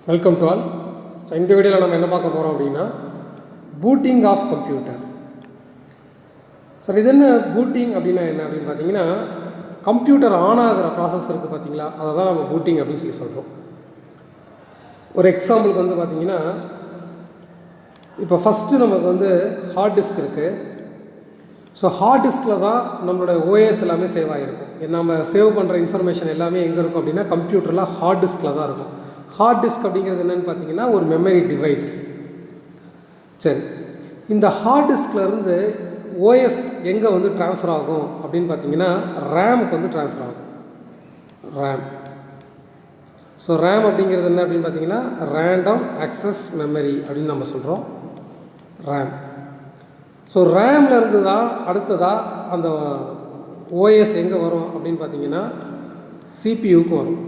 Welcome to all. So இந்த வீடியோவில் நம்ம என்ன பார்க்க போகிறோம் அப்படின்னா பூட்டிங் ஆஃப் கம்ப்யூட்டர். சார் இது என்ன பூட்டிங் அப்படின்னா என்ன அப்படின்னு பார்த்தீங்கன்னா, கம்ப்யூட்டர் ஆன் ஆகிற ப்ராசஸ் இருக்குது பார்த்தீங்களா, அதை தான் நம்ம பூட்டிங் அப்படின்னு சொல்கிறோம். ஒரு எக்ஸாம்பிளுக்கு வந்து பார்த்திங்கன்னா, இப்போ ஃபஸ்ட்டு நமக்கு ஹார்ட் டிஸ்க் இருக்குது. ஸோ ஹார்ட் டிஸ்கில் தான் நம்மளோட ஓஎஸ் எல்லாமே சேவ் ஆகிருக்கும். நம்ம சேவ் பண்ணுற இன்ஃபர்மேஷன் எல்லாமே எங்கே இருக்கும் அப்படின்னா கம்ப்யூட்டரில் ஹார்ட் டிஸ்கில் தான் இருக்கும். ஹார்ட் டிஸ்க் அப்படிங்கிறது என்னென்னு பார்த்தீங்கன்னா ஒரு மெமரி டிவைஸ். சரி, இந்த ஹார்ட் டிஸ்க்லேருந்து ஓஎஸ் எங்கே ட்ரான்ஸ்ஃபர் ஆகும் அப்படின்னு பார்த்தீங்கன்னா ரேமுக்கு ட்ரான்ஸ்ஃபர் ஆகும். ரேம். ஸோ ரேம் அப்படிங்கிறது என்ன அப்படின்னு பார்த்தீங்கன்னா ரேண்டம் ஆக்சஸ் மெமரி அப்படின்னு நம்ம சொல்கிறோம், ரேம். ஸோ ரேமில் இருந்து தான் அடுத்ததாக அந்த ஓஎஸ் எங்கே வரும் அப்படின்னு பார்த்தீங்கன்னா சிபியூக்கு வரும்.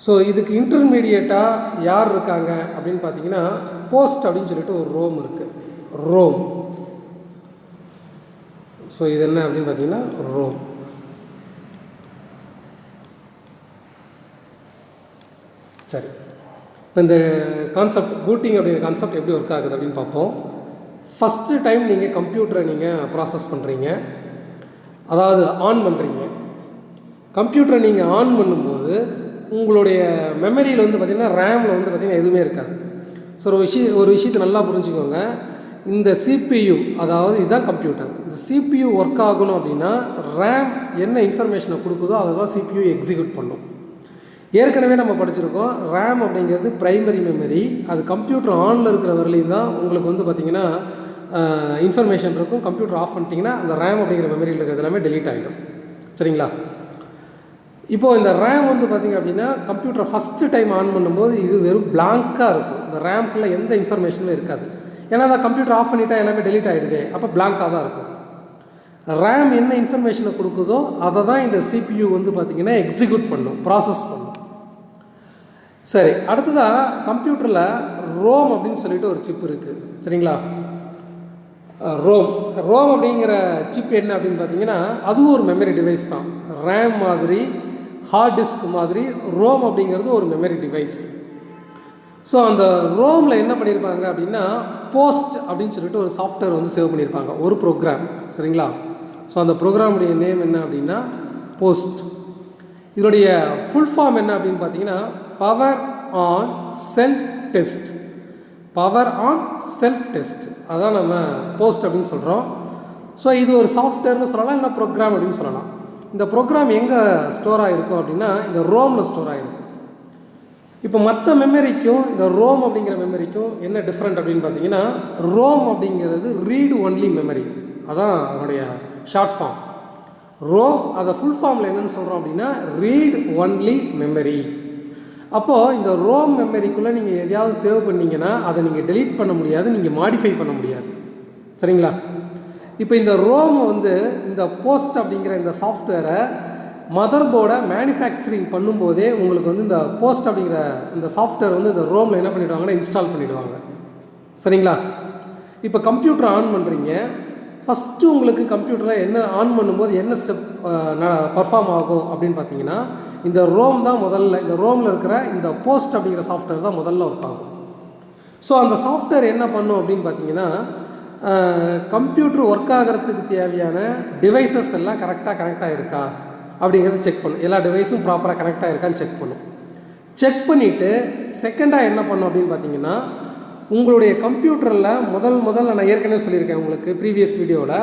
ஸோ இதுக்கு இன்டர்மீடியேட்டாக யார் இருக்காங்க அப்படின்னு பார்த்தீங்கன்னா போஸ்ட் அப்படின்னு சொல்லிட்டு ஒரு ரோம் இருக்குது, ரோம். ஸோ இது என்ன அப்படின்னு பார்த்தீங்கன்னா ரோம். சரி, இப்போ இந்த கான்செப்ட் பூட்டிங் அப்படிங்கிற கான்செப்ட் எப்படி ஒர்க் ஆகுது அப்படின்னு பார்ப்போம். ஃபஸ்ட்டு டைம் நீங்கள் கம்ப்யூட்டரை நீங்கள் ப்ராசஸ் பண்ணுறீங்க, அதாவது ஆன் பண்ணுறீங்க. கம்ப்யூட்டரை நீங்கள் ஆன் பண்ணும்போது உங்களுடைய மெமரியில் பார்த்திங்கன்னா ரேமில் பார்த்திங்கன்னா எதுவுமே இருக்காது. ஸோ ஒரு விஷயத்தை நல்லா புரிஞ்சுக்கோங்க. இந்த சிபியு, அதாவது இதுதான் கம்ப்யூட்டர். இந்த சிபியு ஒர்க் ஆகணும் அப்படின்னா ரேம் என்ன இன்ஃபர்மேஷனை கொடுக்குதோ அதை தான் சிபியு எக்ஸிக்யூட் பண்ணும். ஏற்கனவே நம்ம படிச்சிருக்கோம், ரேம் அப்படிங்கிறது ப்ரைமரி மெமரி. அது கம்ப்யூட்டர் ஆனில் இருக்கிற வரலையும் தான் உங்களுக்கு பார்த்திங்கன்னா இன்ஃபர்மேஷன் இருக்கும். கம்ப்யூட்டர் ஆஃப் பண்ணிட்டீங்கன்னா அந்த ரேம் அப்படிங்கிற மெமரியில் இருக்கிறது எல்லாமே டெலீட் ஆகிடும். சரிங்களா? இப்போது இந்த ரேம் பார்த்திங்க அப்படின்னா கம்ப்யூட்டரை ஃபஸ்ட்டு டைம் ஆன் பண்ணும்போது இது வெறும் பிளாங்காக இருக்கும். இந்த ரேம்குள்ளே எந்த இன்ஃபர்மேஷனும் இருக்காது. ஏன்னா அதை கம்ப்யூட்டர் ஆஃப் பண்ணிட்டா எல்லாமே டெலீட் ஆகிடுது, அப்போ பிளாங்காக தான் இருக்கும். ரேம் என்ன இன்ஃபர்மேஷனை கொடுக்குதோ அதை தான் இந்த சிபியு பார்த்திங்கன்னா எக்ஸிக்யூட் பண்ணும், ப்ராசஸ் பண்ணும். சரி, அடுத்ததாக கம்ப்யூட்டரில் ரோம் அப்படின்னு சொல்லிட்டு ஒரு சிப் இருக்குது. சரிங்களா? ரோம் அப்படிங்கிற சிப் என்ன அப்படின்னு பார்த்தீங்கன்னா அதுவும் ஒரு மெமரி டிவைஸ் தான். ரேம் மாதிரி, ஹார்ட் டிஸ்க் மாதிரி ரோம் அப்படிங்கிறது ஒரு மெமரி டிவைஸ். ஸோ அந்த ரோமில் என்ன பண்ணியிருப்பாங்க அப்படின்னா போஸ்ட் அப்படின்னு சொல்லிட்டு ஒரு சாஃப்ட்வேர் சேவ் பண்ணியிருப்பாங்க, ஒரு ப்ரோக்ராம். சரிங்களா? ஸோ அந்த ப்ரோக்ராமுடைய நேம் என்ன அப்படின்னா போஸ்ட். இதனுடைய ஃபுல் ஃபார்ம் என்ன அப்படின்னு பார்த்தீங்கன்னா power on self test. Power on self test, அதான் நம்ம போஸ்ட் அப்படின்னு சொல்கிறோம். ஸோ இது ஒரு சாஃப்ட்வேர்னு சொல்லலாம், இல்லை ப்ரோக்ராம் அப்படின்னு சொல்லலாம். இந்த ப்ரோக்ராம் எங்கே ஸ்டோர் ஆகிருக்கும் அப்படின்னா இந்த ரோமில் ஸ்டோர் ஆகிருக்கும். இப்போ மற்ற மெமரிக்கும் இந்த ரோம் அப்படிங்கிற மெமரிக்கும் என்ன டிஃப்ரெண்ட் அப்படின்னு பார்த்தீங்கன்னா ரோம் அப்படிங்கிறது ரீடு ஒன்லி மெமரி, அதான் அதனுடைய ஷார்ட் ஃபார்ம். ரோம் அதை ஃபுல் ஃபார்மில் என்னென்னு சொல்கிறோம் அப்படின்னா ரீட் ஒன்லி மெமரி. அப்போது இந்த ரோம் மெமரிக்குள்ளே நீங்கள் எதையாவது சேவ் பண்ணிங்கன்னா அதை நீங்கள் டெலீட் பண்ண முடியாது, நீங்கள் மாடிஃபை பண்ண முடியாது. சரிங்களா? இப்போ இந்த ரோம் இந்த போஸ்ட் அப்படிங்கிற இந்த சாஃப்ட்வேரை மதர் போர்டை மேனுஃபேக்சரிங் பண்ணும்போதே உங்களுக்கு இந்த போஸ்ட் அப்படிங்கிற இந்த சாஃப்ட்வேர் இந்த ரோமில் என்ன பண்ணிவிடுவாங்கன்னா இன்ஸ்டால் பண்ணிவிடுவாங்க. சரிங்களா? இப்போ கம்ப்யூட்டர் ஆன் பண்ணுறீங்க. ஃபஸ்ட்டு உங்களுக்கு கம்ப்யூட்டரில் என்ன ஆன் பண்ணும்போது என்ன ஸ்டெப் பர்ஃபார்ம் ஆகும் அப்படின்னு பார்த்தீங்கன்னா இந்த ரோம் தான் முதல்ல, இந்த ரோமில் இருக்கிற இந்த போஸ்ட் அப்படிங்கிற சாஃப்ட்வேர் தான் முதல்ல ஒர்க் ஆகும். ஸோ அந்த சாஃப்ட்வேர் என்ன பண்ணும் அப்படின்னு பார்த்தீங்கன்னா கம்ப்யூட்டர் ஒர்க் ஆகிறதுக்கு தேவையான டிவைசஸ் எல்லாம் கரெக்டாக இருக்கா அப்படிங்கிறத செக் பண்ணும். எல்லா டிவைஸும் ப்ராப்பராக கனெக்டாக இருக்கான்னு செக் பண்ணும். செக் பண்ணிவிட்டு செகண்டாக என்ன பண்ணும் அப்படின்னு பார்த்தீங்கன்னா உங்களுடைய கம்ப்யூட்டரில் முதல்ல நான் ஏற்கனவே சொல்லியிருக்கேன் உங்களுக்கு ப்ரீவியஸ் வீடியோவில்,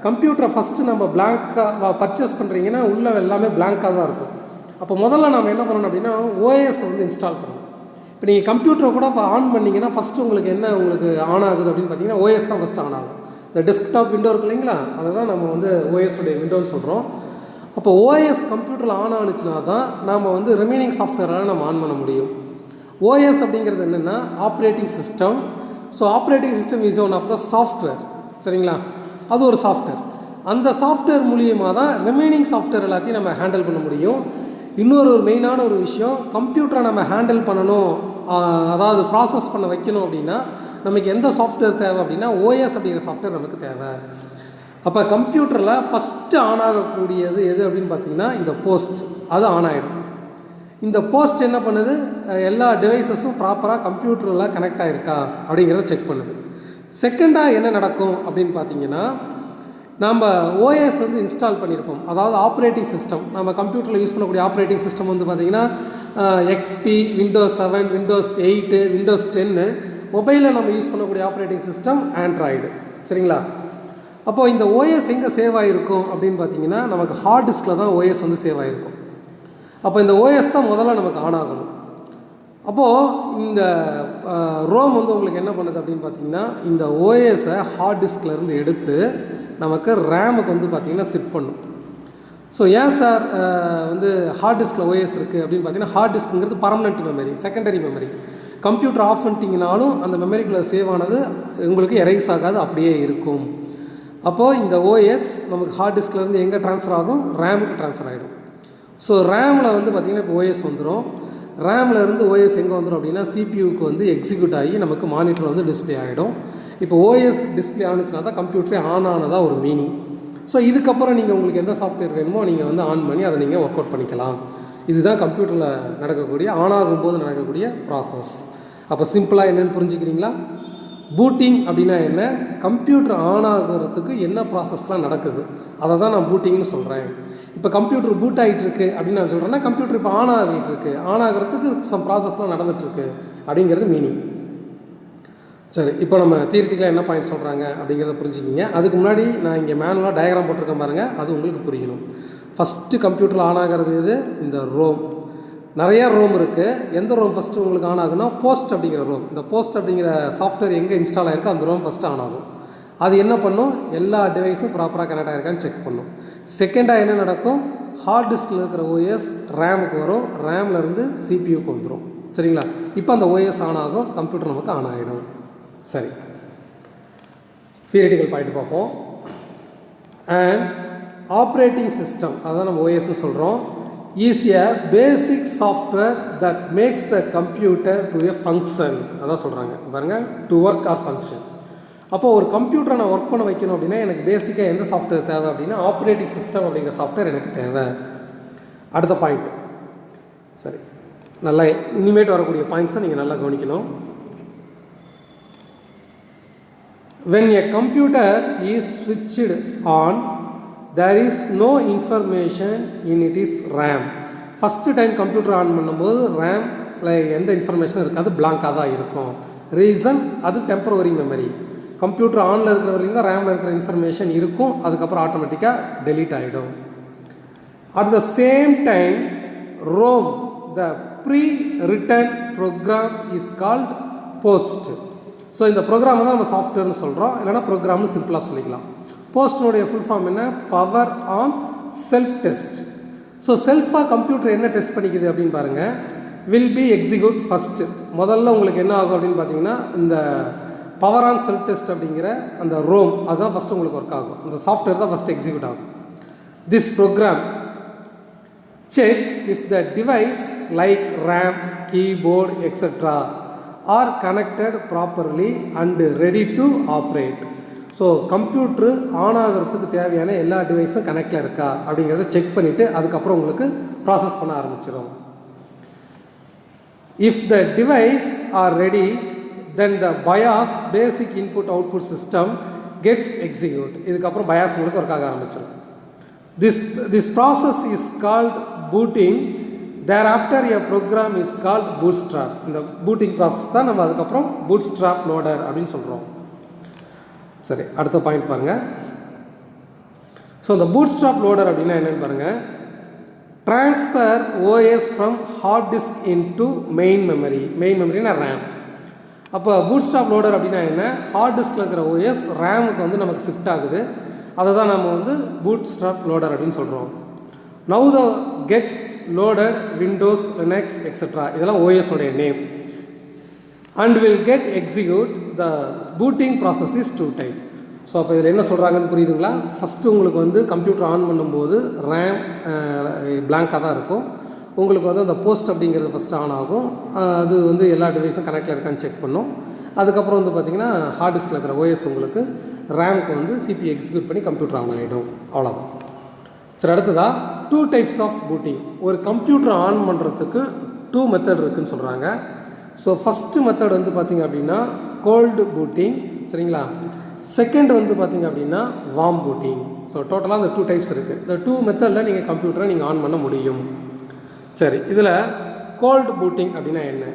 கம்ப்யூட்டரை ஃபஸ்ட்டு நம்ம பிளாங்காக பர்ச்சேஸ் பண்ணுறீங்கன்னா உள்ளே எல்லாமே பிளாங்காக தான் இருக்கும். அப்போ முதல்ல நம்ம என்ன பண்ணணும் அப்படின்னா ஓஎஸ் இன்ஸ்டால் பண்ணணும். இப்போ நீங்கள் கம்ப்யூட்டரை கூட ஆன் பண்ணிங்கன்னா ஃபஸ்ட்டு உங்களுக்கு ஆன் ஆகுது அப்படின்னு பார்த்தீங்கன்னா ஓஎஸ் தான் ஃபஸ்ட்டு ஆன் ஆகும். இந்த டெஸ்க்டாப் விண்டோ இருக்கு இல்லைங்களா, அதை தான் நம்ம ஓஎஸுடைய விண்டோன்னு சொல்கிறோம். அப்போ ஓஎஸ் கம்ப்யூட்டரில் ஆன் ஆனிச்சுனா தான் நாம் ரிமைனிங் சாஃப்ட்வேரால் நம்ம ஆன் பண்ண முடியும். ஓஎஸ் அப்படிங்கிறது என்னென்னா operating system. So operating system is one of the software. சரிங்களா? அது ஒரு சாஃப்ட்வேர். அந்த சாஃப்ட்வேர் மூலியமாக தான் ரிமைனிங் சாஃப்ட்வேர் எல்லாத்தையும் நம்ம ஹேண்டில் பண்ண முடியும். இன்னொரு மெயினான ஒரு விஷயம், கம்ப்யூட்டரை நம்ம ஹேண்டில் பண்ணணும், அதாவது ப்ராசஸ் பண்ண வைக்கணும் அப்படின்னா நமக்கு எந்த சாஃப்ட்வேர் தேவை அப்படின்னா ஓஎஸ் அப்படிங்கிற சாஃப்ட்வேர் நமக்கு தேவை. அப்போ கம்ப்யூட்டரில் ஃபஸ்ட்டு ஆன் ஆகக்கூடியது எது அப்படின்னு பார்த்தீங்கன்னா இந்த போஸ்ட், அது ஆன் ஆகிடும். இந்த போஸ்ட் என்ன பண்ணுது, எல்லா டிவைசஸும் ப்ராப்பராக கம்ப்யூட்டரில் கனெக்ட் ஆகிருக்கா அப்படிங்கிறத செக் பண்ணுது. செகண்டாக என்ன நடக்கும் அப்படின்னு பார்த்தீங்கன்னா, நம்ம ஓஎஸ் வந்து இன்ஸ்டால் பண்ணியிருப்போம். அதாவது ஆப்ரேட்டிங் சிஸ்டம், நம்ம கம்ப்யூட்டரில் யூஸ் பண்ணக்கூடிய ஆப்ரேட்டிங் சிஸ்டம் வந்து பார்த்திங்கன்னா எக்ஸ்பி, விண்டோஸ் 7, விண்டோஸ் 8, விண்டோஸ் 10. மொபைலில் நம்ம யூஸ் பண்ணக்கூடிய ஆப்ரேட்டிங் சிஸ்டம் ஆண்ட்ராய்டு. சரிங்களா? அப்போது இந்த ஓஎஸ் எங்கே சேவ் ஆகிருக்கும் அப்படின்னு பார்த்தீங்கன்னா, நமக்கு ஹார்ட் டிஸ்கில் தான் ஓஎஸ் வந்து சேவ் ஆகிருக்கும். அப்போ இந்த ஓஎஸ் தான் முதல்ல நமக்கு ஆன் ஆகணும். அப்போது இந்த ரோம் வந்து உங்களுக்கு என்ன பண்ணுது அப்படின்னு பார்த்தீங்கன்னா, இந்த ஓஎஸை ஹார்ட் டிஸ்க்லேருந்து எடுத்து நமக்கு ரேமுக்கு வந்து பார்த்திங்கன்னா செட் பண்ணும். ஸோ ஏன் சார் வந்து ஹார்ட் டிஸ்கில் ஓஎஸ் இருக்குது அப்படின்னு பார்த்தீங்கன்னா, ஹார்ட் டிஸ்க்குங்கிறது permanent memory, secondary memory. Computer off பண்ணிட்டீங்கனாலும் அந்த மெமரிக்குள்ளே சேவ் ஆனது உங்களுக்கு எரைஸ் ஆகாது, அப்படியே இருக்கும். அப்போது இந்த ஓஎஸ் நமக்கு ஹார்ட் டிஸ்க்லேருந்து எங்கே ட்ரான்ஸ்ஃபர் ஆகும், ரேமுக்கு ட்ரான்ஸ்ஃபர் ஆகிடும். ஸோ ரேமில் வந்து பார்த்திங்கன்னா இப்போ ஓஎஸ் வந்துடும். ரேமில் இருந்து ஓஎஸ் எங்கே வந்துடும் அப்படின்னா சிபியூக்கு வந்து எக்ஸிக்யூட் ஆகி நமக்கு மானிட்டரில் வந்து டிஸ்பிளே ஆகிடும். இப்போ ஓஎஸ் டிஸ்பிளே ஆனிச்சுனா தான் கம்ப்யூட்டரே ஆன் ஆனதாக ஒரு மீனிங். ஸோ இதுக்கப்புறம் நீங்கள் உங்களுக்கு எந்த சாஃப்ட்வேர் வேணுமோ நீங்கள் வந்து ஆன் பண்ணி அதை நீங்கள் ஒர்க் அவுட் பண்ணிக்கலாம். இதுதான் கம்ப்யூட்டரில் நடக்கக்கூடிய ஆன் ஆகும்போது நடக்கக்கூடிய ப்ராசஸ். அப்போ சிம்பிளாக என்னென்னு புரிஞ்சுக்கிறீங்களா? பூட்டிங் அப்படின்னா என்ன, கம்ப்யூட்டர் ஆன் ஆகிறதுக்கு என்ன ப்ராசஸ்லாம் நடக்குது அதை தான் நான் பூட்டிங்னு சொல்கிறேன். இப்போ கம்ப்யூட்டர் பூட் ஆகிட்டு இருக்கு அப்படின்னு நான் சொல்கிறேன்னா, கம்ப்யூட்டர் இப்போ ஆன் ஆகிட்டு இருக்கு, ஆன் ஆகிறதுக்கு சம் ப்ராசஸ்லாம் நடந்துகிட்ருக்கு அப்படிங்கிறது மீனிங். சரி, இப்போ நம்ம தியரிட்டிக்கலாக என்ன பாயிண்ட் சொல்கிறாங்க அப்படிங்கிறத புரிஞ்சுக்கிங்க. அதுக்கு முன்னாடி நான் இங்கே மேனுவலாக டயக்ராம் போட்டிருக்கேன் பாருங்கள், அது உங்களுக்கு புரியணும். ஃபஸ்ட்டு கம்ப்யூட்டரில் ஆன் ஆகிறது இது இந்த ரோம். நிறையா ரோம் இருக்குது. எந்த ரோம் ஃபஸ்ட்டு உங்களுக்கு ஆன் ஆகுனா, போஸ்ட் அப்படிங்கிற ரோம். இந்த போஸ்ட் அப்படிங்கிற சாஃப்ட்வேர் எங்கே இன்ஸ்டால் ஆகிருக்கோ அந்த ரோம் ஃபஸ்ட்டு ஆன் ஆகும். அது என்ன பண்ணும், எல்லா டிவைஸும் ப்ராப்பராக கனெக்ட் ஆகிருக்கான்னு செக் பண்ணும். செகண்டாக என்ன நடக்கும், ஹார்ட் டிஸ்கில் இருக்கிற ஓஎஸ் ரேமுக்கு வரும், ரேம்லேருந்து சிபியூக்கு வந்துடும். சரிங்களா? இப்போ அந்த ஓஎஸ் ஆன் ஆகும், கம்ப்யூட்டர் நமக்கு ஆன் ஆகிடும். சரி, தியரிட்டிக்கல் பாயிண்ட் பார்ப்போம். அண்ட் ஆப்ரேட்டிங் சிஸ்டம், அதான் நம்ம ஓஎஸ்ன்னு சொல்கிறோம், is a basic software that makes the computer to a function. அதான் சொல்கிறாங்க பாருங்கள், டு ஒர்க் ஆர் ஃபங்க்ஷன். அப்போது ஒரு கம்ப்யூட்டரை நான் ஒர்க் பண்ண வைக்கணும் அப்படின்னா எனக்கு பேசிக்காக எந்த சாஃப்ட்வேர் தேவை அப்படின்னா ஆப்ரேட்டிங் சிஸ்டம் அப்படிங்கிற சாஃப்ட்வேர் எனக்கு தேவை. அடுத்த பாயிண்ட். சரி, நல்லா இனிமேட் வரக்கூடிய பாயிண்ட்ஸை நீங்கள் நல்லா கவனிக்கணும். When a computer is switched on, there is no information in its RAM. First time computer on பண்ணும்போது ரேமில் எந்த இன்ஃபர்மேஷனும் இருக்காது, பிளாங்காக தான் இருக்கும். ரீசன், அது டெம்பரவரி மெமரி. கம்ப்யூட்டர் ஆனில் இருக்கிற வரைக்கும் தான் ரேமில் இருக்கிற இன்ஃபர்மேஷன் இருக்கும், அதுக்கப்புறம் ஆட்டோமேட்டிக்காக டெலீட் ஆகிடும். At the same time ROM, the pre written program is called POST. So இந்த ப்ரோக்ராம் தான் நம்ம சாஃப்ட்வேர்னு சொல்கிறோம், இல்லைனா ப்ரோக்ராம்னு சிம்பிளாக சொல்லிக்கலாம். போஸ்ட்னுடைய ஃபுல் ஃபார்ம் என்ன, power on self test. So செல்ஃபாக கம்ப்யூட்டர் என்ன டெஸ்ட் பண்ணிக்குது அப்படின்னு பாருங்கள். Will be execute first. முதல்ல உங்களுக்கு என்ன ஆகும் அப்படின்னு பார்த்தீங்கன்னா, இந்த பவர் ஆன் செல்ஃப் டெஸ்ட் அப்படிங்கிற அந்த ரோம் அதுதான் ஃபஸ்ட்டு உங்களுக்கு ஒர்க் ஆகும். அந்த சாஃப்ட்வேர் தான் ஃபஸ்ட்டு எக்ஸிக்யூட் ஆகும். This program check if the device like RAM, keyboard etcetera are connected properly and ready to operate. So computer on ஆகிறதுக்கு தேவையான எல்லா டிவைஸும் கனெக்டில் இருக்கா அப்படிங்கிறத செக் பண்ணிவிட்டு அதுக்கப்புறம் உங்களுக்கு ப்ராசஸ் பண்ண ஆரம்பிச்சிடும். If the device are ready, then the BIOS basic input output system gets execute. இதுக்கப்புறம் பயாஸ் உங்களுக்கு ஒர்க் ஆக ஆரம்பிச்சிடும். This process is called booting. Thereafter a program is called bootstrap. இந்த பூட்டிங் ப்ராசஸ் தான் நம்ம அதுக்கப்புறம் பூட்ஸ்ட்ராப் லோடர் அப்படின்னு சொல்கிறோம். சரி, அடுத்த பாயிண்ட் பாருங்கள். ஸோ இந்த பூட்ஸ்ட்ராப் லோடர் அப்படின்னா என்னென்னு பாருங்கள். Transfer OS from hard disk into main memory. Main மெமரினா ரேம். அப்போ பூட்ஸ்ட்ராப் லோடர் அப்படின்னா என்ன, ஹார்ட் டிஸ்கில் இருக்கிற ஓஎஸ் ரேமுக்கு வந்து நமக்கு ஷிஃப்ட் ஆகுது. அதை தான் நம்ம வந்து பூட்ஸ்ட்ராப் லோடர் அப்படின்னு சொல்கிறோம். Now the gets loaded Windows, Linux etcetera, இதெல்லாம் ஓஎஸோடைய name. And will get execute. The booting process is 2 type. So அப்போ இதில் என்ன சொல்கிறாங்கன்னு புரியுதுங்களா? ஃபஸ்ட்டு உங்களுக்கு வந்து கம்ப்யூட்டர் ஆன் பண்ணும்போது ரேம் பிளாங்காக தான் இருக்கும். உங்களுக்கு வந்து அந்த போஸ்ட் அப்படிங்கிறது ஃபஸ்ட்டு ஆன் ஆகும். அது வந்து எல்லா டிவைஸும் கனெக்டில் இருக்கான்னு செக் பண்ணும். அதுக்கப்புறம் வந்து பார்த்திங்கன்னா ஹார்ட் டிஸ்கில் இருக்கிற ஓஎஸ் உங்களுக்கு ரேமுக்கு வந்து சிபி எக்ஸிக்யூட் பண்ணி கம்ப்யூட்டர் ஆன் ஆகிடும். அவ்வளோதான். சரி, அடுத்ததாக டூ டைப்ஸ் ஆஃப் பூட்டிங். ஒரு கம்ப்யூட்டர் ஆன் பண்ணுறதுக்கு 2 மெத்தட் இருக்குதுன்னு சொல்கிறாங்க. ஸோ ஃபஸ்ட்டு மெத்தட் வந்து பார்த்திங்க அப்படின்னா கோல்டு பூட்டிங், சரிங்களா. செகண்ட் வந்து பார்த்திங்க அப்படின்னா வார்ம் பூட்டிங். ஸோ டோட்டலாக அந்த 2 டைப்ஸ் இருக்குது. இந்த 2 மெத்தடில் நீங்கள் கம்ப்யூட்டரை நீங்கள் ஆன் பண்ண முடியும். சரி, இதில் கோல்டு பூட்டிங் அப்படின்னா என்ன?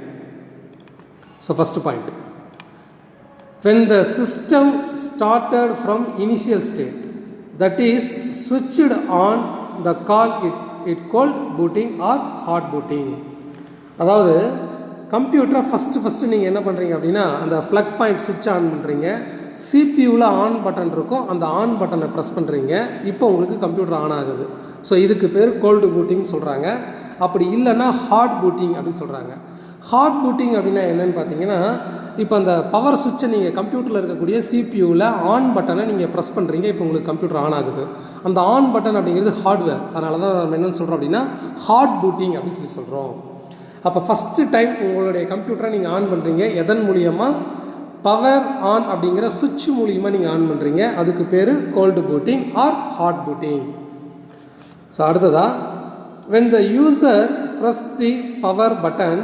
So first point, when the system started from initial state, that is switched on, the call it cold booting or hot booting. அதாவது கம்ப்யூட்டரை ஃபஸ்ட்டு நீங்கள் என்ன பண்ணுறீங்க அப்படின்னா அந்த ஃப்ளக் பாயிண்ட் சுவிட்ச் ஆன் பண்ணுறீங்க. சிபியூவில் ஆன் பட்டன் இருக்கும், அந்த ஆன் பட்டனை ப்ரெஸ் பண்ணுறீங்க. இப்போ உங்களுக்கு கம்ப்யூட்டர் ஆன் ஆகுது. ஸோ இதுக்கு பேர் கோல்டு பூட்டிங் சொல்கிறாங்க. அப்படி இல்லைன்னா ஹாட் பூட்டிங் அப்படின்னு சொல்கிறாங்க. ஹாட் பூட்டிங் அப்படின்னா என்னென்னு பார்த்தீங்கன்னா, இப்போ அந்த பவர் சுவிட்சை நீங்கள் கம்ப்யூட்டரில் இருக்கக்கூடிய சிபியூவில் ஆன் பட்டனை நீங்கள் ப்ரெஸ் பண்ணுறீங்க. இப்போ உங்களுக்கு கம்ப்யூட்டர் ஆன் ஆகுது. அந்த ஆன் பட்டன் அப்படிங்கிறது ஹார்ட்வேர். அதனால தான் நம்ம என்னென்னு சொல்கிறோம் அப்படின்னா ஹாட் பூட்டிங் அப்படின்னு சொல்லி சொல்கிறோம். அப்போ ஃபஸ்ட்டு டைம் உங்களுடைய கம்ப்யூட்டரை நீங்கள் ஆன் பண்ணுறீங்க. எதன் மூலியமாக? பவர் ஆன் அப்படிங்கிற சுவிட்ச் மூலியமாக நீங்கள் ஆன் பண்ணுறீங்க. அதுக்கு பேர் cold booting or hot booting. So அடுத்ததாக, when the user press the power button,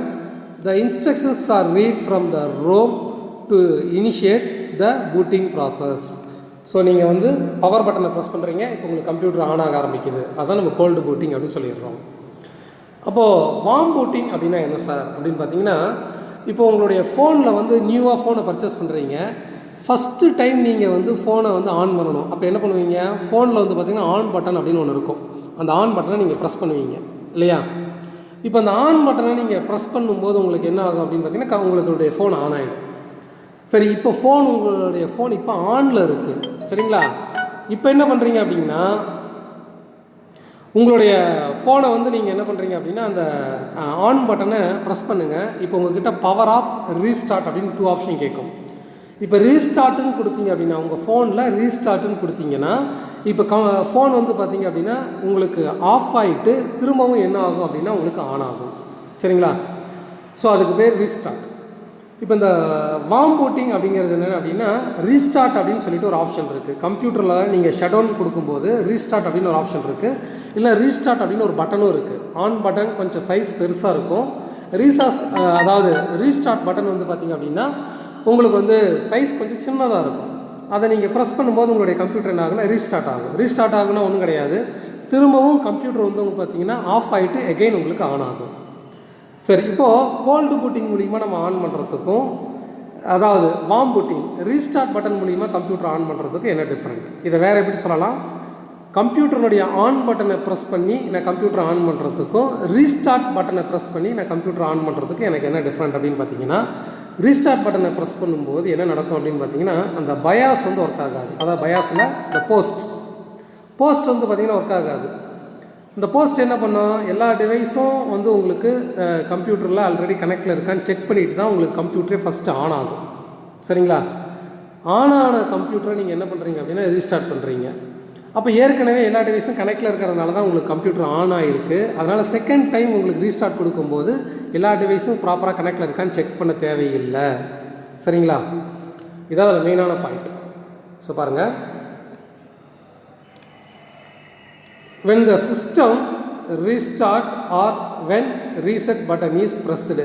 the instructions are read from the ROM to initiate the booting process. So நீங்கள் வந்து பவர் பட்டனை ப்ரெஸ் பண்ணுறீங்க, இப்போ உங்களுக்கு கம்ப்யூட்டர் ஆன் ஆக ஆரம்பிக்குது. அதான் நம்ம கோல்டு பூட்டிங் அப்படின்னு சொல்லிடுறோம். அப்போது வார்ம் பூட்டிங் அப்படின்னா என்ன சார் அப்படின்னு பார்த்தீங்கன்னா, இப்போ உங்களுடைய ஃபோனில் வந்து நியூவாக ஃபோனை பர்ச்சேஸ் பண்ணுறீங்க. ஃபஸ்ட்டு டைம் நீங்கள் வந்து ஃபோனை வந்து ஆன் பண்ணணும். அப்போ என்ன பண்ணுவீங்க? ஃபோனில் வந்து பார்த்திங்கன்னா ஆன் பட்டன் அப்படின்னு ஒன்று இருக்கும். அந்த ஆன் பட்டனை நீங்கள் ப்ரெஸ் பண்ணுவீங்க இல்லையா? இப்போ அந்த ஆன் பட்டனை நீங்கள் ப்ரெஸ் பண்ணும்போது உங்களுக்கு என்ன ஆகும் அப்படின்னு பார்த்தீங்கன்னா உங்களுடைய ஃபோன் ஆன் ஆகிடும். சரி, இப்போ உங்களுடைய ஃபோன் இப்போ ஆனில் இருக்குது, சரிங்களா. இப்போ என்ன பண்ணுறீங்க அப்படின்னா, உங்களுடைய ஃபோனை வந்து நீங்கள் என்ன பண்ணுறீங்க அப்படின்னா அந்த ஆன் பட்டனை ப்ரெஸ் பண்ணுங்கள். இப்போ உங்கள்கிட்ட பவர் ஆஃப், ரீஸ்டார்ட் அப்படின்னு 2 ஆப்ஷன் கேட்கும். இப்போ ரீஸ்டார்ட்டுன்னு கொடுத்தீங்க அப்படின்னா உங்கள் ஃபோனில் ரீஸ்டார்ட்டுன்னு கொடுத்தீங்கன்னா இப்போ ஃபோன் வந்து பார்த்திங்க அப்படின்னா உங்களுக்கு ஆஃப் ஆகிட்டு திரும்பவும் என்ன ஆகும் அப்படின்னா உங்களுக்கு ஆன் ஆகும், சரிங்களா. ஸோ அதுக்கு பேர் ரீஸ்டார்ட். இப்போ இந்த வார்ம் பூட்டிங் அப்படிங்கிறது என்னென்ன அப்படின்னா, ரீஸ்டார்ட் அப்படின்னு சொல்லிட்டு ஒரு ஆப்ஷன் இருக்குது. கம்ப்யூட்டரில் நீங்கள் ஷட் டவுன் கொடுக்கும்போது ரீஸ்டார்ட் அப்படின்னு ஒரு ஆப்ஷன் இருக்குது. இல்லை ரீஸ்டார்ட் அப்படின்னு ஒரு பட்டனும் இருக்குது. ஆன் பட்டன் கொஞ்சம் சைஸ் பெருசாக இருக்கும். அதாவது ரீஸ்டார்ட் பட்டன் வந்து பார்த்திங்க அப்படின்னா உங்களுக்கு வந்து சைஸ் கொஞ்சம் சின்னதாக இருக்கும். அதை நீங்கள் ப்ரெஸ் பண்ணும்போது உங்களுடைய கம்ப்யூட்டர் என்ன ஆகுனா ரீஸ்டார்ட் ஆகும். ரீஸ்டார்ட் ஆகுனா ஒன்றும் கிடையாது, திரும்பவும் கம்ப்யூட்டர் வந்து உங்களுக்கு பார்த்தீங்கன்னா ஆஃப் ஆகிட்டு எகெயின் உங்களுக்கு ஆன் ஆகும். சரி, இப்போது கோல்டு பூட்டிங் மூலிமா நம்ம ஆன் பண்ணுறதுக்கும், அதாவது வார்ம் பூட்டிங் ரீஸ்டார்ட் பட்டன் மூலிமா கம்ப்யூட்டர் ஆன் பண்ணுறதுக்கும் என்ன டிஃப்ரெண்ட்? இதை வேறு எப்படி சொல்லலாம்? கம்ப்யூட்டருடைய ஆன் பட்டனை ப்ரெஸ் பண்ணி நான் கம்ப்யூட்டர் ஆன் பண்ணுறதுக்கும், ரீஸ்டார்ட் பட்டனை ப்ரெஸ் பண்ணி நான் கம்ப்யூட்டர் ஆன் பண்ணுறதுக்கும் எனக்கு என்ன டிஃப்ரெண்ட் அப்படின்னு பார்த்தீங்கன்னா, ரீஸ்டார்ட் பட்டனை ப்ரெஸ் பண்ணும்போது என்ன நடக்கும் அப்படின்னு பார்த்தீங்கன்னா அந்த பயாஸ் வந்து ஒர்க் ஆகாது. அதாவது பயாஸில் இந்த போஸ்ட் வந்து பார்த்திங்கன்னா ஒர்க் ஆகாது. இந்த போஸ்ட் என்ன பண்ணோம், எல்லா டிவைஸும் வந்து உங்களுக்கு கம்ப்யூட்டரில் ஆல்ரெடி கனெக்டில் இருக்கான்னு செக் பண்ணிட்டு தான் உங்களுக்கு கம்ப்யூட்டரே ஃபஸ்ட்டு ஆன் ஆகும், சரிங்களா. ஆன் ஆன கம்ப்யூட்டரை நீங்கள் என்ன பண்ணுறீங்க அப்படின்னா ரீஸ்டார்ட் பண்ணுறீங்க. அப்போ ஏற்கனவே எல்லா டிவைஸும் கனெக்டில் இருக்கிறதுனால தான் உங்களுக்கு கம்ப்யூட்டர் ஆன் ஆகிருக்கு. அதனால் செகண்ட் டைம் உங்களுக்கு ரீஸ்டார்ட் கொடுக்கும்போது எல்லா டிவைஸும் ப்ராப்பராக கனெக்டில் இருக்கான்னு செக் பண்ண தேவையில்லை, சரிங்களா. இதான் அதில் மெயினான பாயிண்ட். ஸோ பாருங்கள், when the system restart or when reset button is pressed,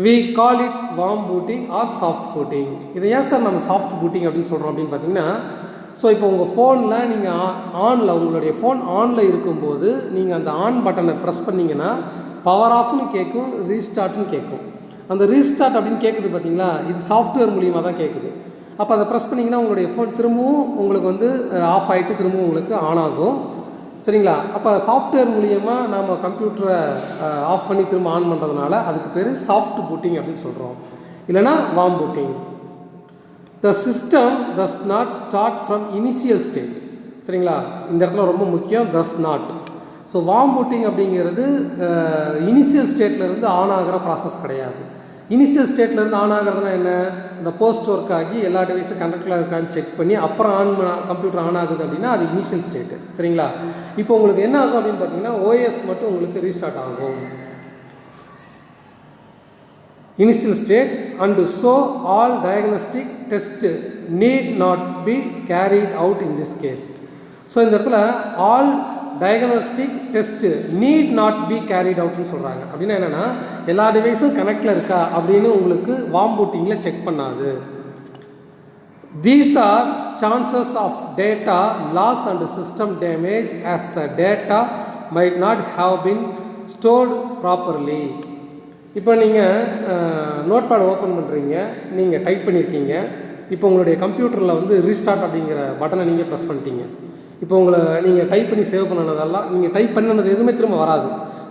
we call it warm booting or soft booting. இதை ஏன் சார் நம்ம சாஃப்ட் பூட்டிங் அப்படின்னு சொல்கிறோம் அப்படின்னு பார்த்தீங்கன்னா, ஸோ இப்போ உங்கள் ஃபோனில் நீங்கள் உங்களுடைய ஃபோன் ஆனில் இருக்கும்போது நீங்கள் அந்த ஆன் பட்டனை ப்ரெஸ் பண்ணிங்கன்னா பவர் ஆஃப்னு கேட்கும், ரீஸ்டார்ட்னு கேட்கும். அந்த ரீஸ்டார்ட் அப்படின்னு கேட்குது பார்த்தீங்களா, இது சாஃப்ட்வேர் மூலியமாக தான் கேட்குது. அப்போ அதை ப்ரெஸ் பண்ணிங்கன்னா உங்களுடைய ஃபோன் திரும்பவும் உங்களுக்கு வந்து ஆஃப் ஆகிட்டு திரும்பவும் உங்களுக்கு ஆன் ஆகும், சரிங்களா. அப்போ சாஃப்ட்வேர் மூலியமாக நாம் கம்ப்யூட்டரை ஆஃப் பண்ணி திரும்ப ஆன் பண்ணுறதுனால அதுக்கு பேர் சாஃப்ட் பூட்டிங் அப்படின்னு சொல்கிறோம், இல்லைனா warm booting. The system does not start from initial state, சரிங்களா. இந்த இடத்துல ரொம்ப முக்கியம், does not. So warm booting அப்படிங்கிறது இனிஷியல் ஸ்டேட்லேருந்து ஆன் ஆகிற ப்ராசஸ் கிடையாது. இனிஷியல் ஸ்டேட்லேருந்து ஆன் ஆகிறதுனா என்ன, இந்த போஸ்ட் ஒர்க் ஆகி எல்லா டிவைஸும் கனெக்டில் இருக்கான்னு செக் பண்ணி அப்புறம் கம்ப்யூட்டர் ஆன் ஆகுது அப்படின்னா அது இனிஷியல் ஸ்டேட்டு, சரிங்களா. இப்போ உங்களுக்கு என்ன ஆகும் அப்படின்னு பார்த்தீங்கன்னா ஓஎஸ் மட்டும் உங்களுக்கு ரீஸ்டார்ட் ஆகும், initial state, and so all diagnostic test need not be carried out in this case. So இந்த இடத்துல all diagnostic test need not be carried அவுட்னு சொல்கிறாங்க. அப்படின்னா என்னென்னா எல்லா டிவைஸும் கனெக்டில் இருக்கா அப்படின்னு உங்களுக்கு வார்ம் பூட்டிங்கில் செக் பண்ணாது. These are chances of data loss and system damage as the data might not have been stored properly. இப்போ நீங்கள் நோட்பேட் ஓப்பன் பண்ணுறீங்க, நீங்கள் டைப் பண்ணியிருக்கீங்க. இப்போ உங்களுடைய கம்ப்யூட்டரில் வந்து ரீஸ்டார்ட் அப்படிங்கிற பட்டனை நீங்கள் ப்ரெஸ் பண்ணிட்டீங்க. இப்போ நீங்கள் டைப் பண்ணி சேவ் பண்ணினதெல்லாம் நீங்கள் டைப் பண்ணினது எதுவுமே திரும்ப வராது.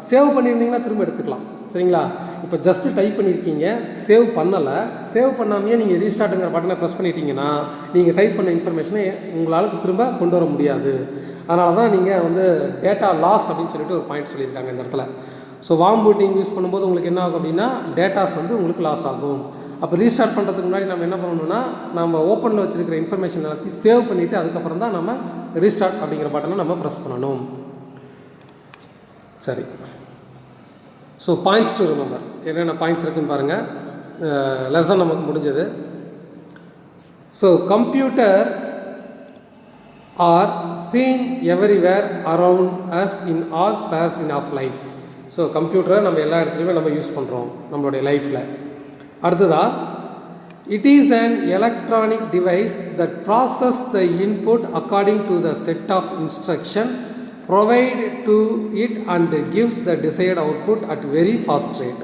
சேவ் பண்ணியிருந்தீங்கன்னா திரும்ப எடுத்துக்கலாம். சரிங்களா? இப்போ ஜஸ்ட்டு டைப் பண்ணியிருக்கீங்க, சேவ் பண்ணலை. சேவ் பண்ணாமையே நீங்கள் ரீஸ்டார்ட்டுங்கிற பட்டனை ப்ரெஸ் பண்ணிட்டீங்கன்னா நீங்கள் டைப் பண்ண இன்ஃபர்மேஷனை உங்களால் திரும்ப கொண்டு வர முடியாது. அதனால தான் நீங்கள் வந்து டேட்டா லாஸ் அப்படின்னு சொல்லிட்டு ஒரு பாயிண்ட் சொல்லியிருக்காங்க இந்த இடத்துல. ஸோ வார்ம் பூட்டிங் யூஸ் பண்ணும்போது உங்களுக்கு என்ன ஆகும் அப்படின்னா டேட்டாஸ் வந்து உங்களுக்கு லாஸ் ஆகும். அப்போ ரீஸ்டார்ட் பண்ணுறதுக்கு முன்னாடி நம்ம என்ன பண்ணணும்னா நம்ம ஓப்பனில் வச்சுருக்கிற இன்ஃபர்மேஷன் எல்லாத்தையும் சேவ் பண்ணிவிட்டு அதுக்கப்புறம் தான் நம்ம ரீஸ்டார்ட் அப்படிங்கிற பட்டனை நம்ம ப்ரெஸ் பண்ணணும். சரி, ஸோ பாயிண்ட்ஸ் டு ரிமெம்பர் என்னென்ன பாயிண்ட்ஸ் இருக்குதுன்னு பாருங்கள். லெசன் நமக்கு முடிஞ்சது. So computer are seen everywhere around us in all spheres in of life. So கம்ப்யூட்டரை நம்ம எல்லா இடத்துலையுமே நம்ம யூஸ் பண்ணுறோம் நம்மளுடைய லைஃப்பில். அடுத்ததாக it is an electronic device that process the input according to the set of instruction provided to it and gives the desired output at very fast rate.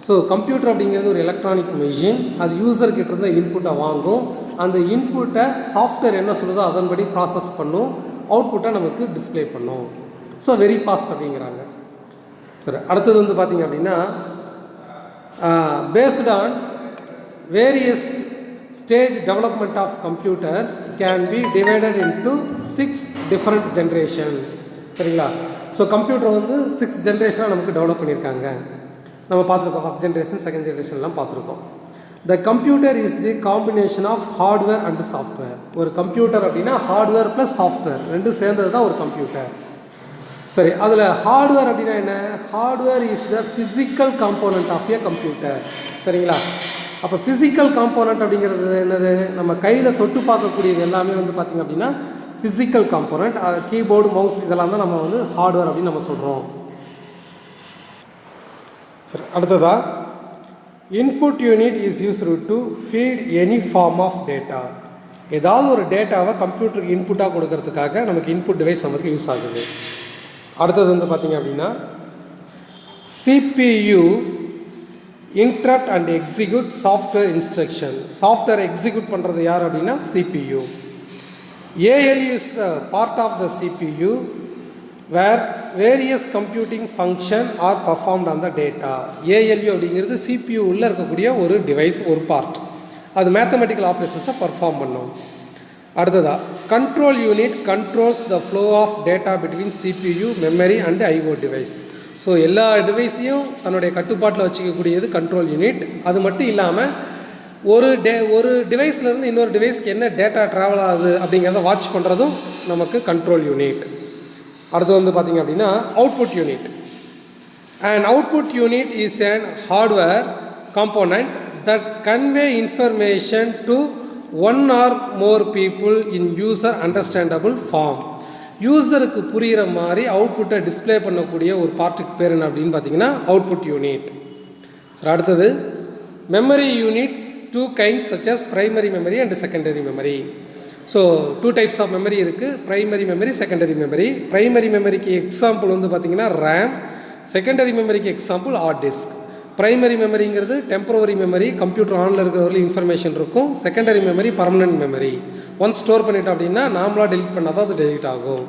So computer அப்படிங்கிறது ஒரு எலக்ட்ரானிக் மெஷின். அது யூசர்கிட்ட இருந்த இன்புட்டை வாங்கும். அந்த இன்புட்டை software என்ன சொல்லுதோ அதன்படி ப்ராசஸ் பண்ணும். அவுட்புட்டை நமக்கு டிஸ்பிளே பண்ணும். ஸோ வெரி ஃபாஸ்ட் அப்படிங்கிறாங்க. சரி, அடுத்தது வந்து பார்த்திங்க அப்படின்னா based on various stage development of computers can be divided into 6 different generations. சரிங்களா? ஸோ கம்ப்யூட்டர் வந்து 6 ஜென்ரேஷனாக நமக்கு டெவலப் பண்ணியிருக்காங்க. நம்ம பார்த்துருக்கோம். ஃபஸ்ட் ஜென்ரேஷன், செகண்ட் ஜென்ரேஷன்லாம் பார்த்துருக்கோம். The computer is the combination of hardware and software. ஒரு கம்ப்யூட்டர் அப்படின்னா ஹார்ட்வேர் ப்ளஸ் சாஃப்ட்வேர் ரெண்டும் சேர்ந்தது தான் ஒரு கம்ப்யூட்டர். சரி, அதில் ஹார்ட்வேர் அப்படின்னா என்ன? Hardware is the physical component of a computer. சரிங்களா? அப்போ ஃபிசிக்கல் காம்போனண்ட் அப்படிங்கிறது என்னது? நம்ம கையில் தொட்டு பார்க்கக்கூடியது எல்லாமே வந்து பார்த்திங்க அப்படின்னா ஃபிசிக்கல் காம்போனண்ட். கீபோர்டு, மவுஸ் இதெல்லாம் தான் நம்ம வந்து ஹார்ட்வேர் அப்படின்னு நம்ம சொல்கிறோம். சரி, அடுத்ததாக input unit is used to feed any form of data. ஏதாவது ஒரு டேட்டாவை கம்ப்யூட்டருக்கு இன்புட்டாக கொடுக்கறதுக்காக நமக்கு இன்புட் டிவைஸ் நமக்கு யூஸ் ஆகுது. அடுத்தது வந்து பார்த்திங்க அப்படின்னா CPU interrupt and execute software instruction. Software execute பண்ணுறது யார் அப்படின்னா CPU. ALU is part of the CPU where various computing function are performed on the data. ALU அப்படிங்கிறது CPU உள்ளே இருக்கக்கூடிய ஒரு டிவைஸ், ஒரு பார்ட். அது மேத்தமெட்டிக்கல் ஆப்ரேஷன்ஸை பர்ஃபார்ம் பண்ணும். அடுத்ததாக control unit controls the flow of data between CPU, memory and IO device. So எல்லா டிவைஸையும் தன்னுடைய கட்டுப்பாட்டில் வச்சுக்கக்கூடியது கண்ட்ரோல் யூனிட். அது மட்டும் இல்லாமல் ஒரு டிவைஸ்லேருந்து இன்னொரு டிவைஸ்க்கு என்ன டேட்டா ட்ராவல் ஆகுது அப்படிங்கிறத வாட்ச் பண்ணுறதும் நமக்கு கண்ட்ரோல் யூனிட். அடுத்து வந்து பார்த்திங்க அப்படின்னா output unit. And output unit is an hardware component that convey information to one or more people in user understandable form. யூசருக்கு புரிகிற மாதிரி அவுட்புட்டை டிஸ்பிளே பண்ணக்கூடிய ஒரு பார்ட்டுக்கு பேர் என்ன அப்படின்னு பார்த்தீங்கன்னா அவுட்புட் யூனிட். சரி, அடுத்தது memory units 2 kinds such as primary memory and secondary memory. So 2 types of memory இருக்குது. Primary memory, secondary memory. Primary மெமரிக்கு எக்ஸாம்பிள் வந்து பார்த்திங்கன்னா ரேம். செகண்டரி மெமரிக்கு எக்ஸாம்பிள் ஹார்ட் டிஸ்க். ப்ரைமரி மெமரிங்கிறது டெம்பரவரி மெமரி, கம்ப்யூட்டர் ஆனில் இருக்கிறவரையும் இன்ஃபர்மேஷன் இருக்கும். Secondary memory permanent memory. Once store பண்ணிட்டோம் அப்படின்னா நாமளாக டெலிட் பண்ணால் தான் அது டெலிட் ஆகும்.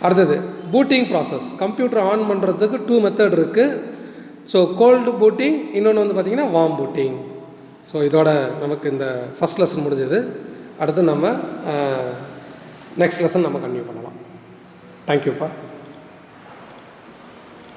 அடுத்தது பூட்டிங் ப்ராசஸ். கம்ப்யூட்டர் ஆன் பண்ணுறதுக்கு 2 மெத்தட் இருக்குது. ஸோ கோல்டு பூட்டிங், இன்னொன்று வந்து பார்த்திங்கன்னா வார்ம் பூட்டிங். ஸோ இதோட நமக்கு இந்த ஃபஸ்ட் லெசன் முடிஞ்சது. அடுத்து நம்ம நெக்ஸ்ட் லெசன் நம்ம கன்டினியூ பண்ணலாம். தேங்க்யூப்பா.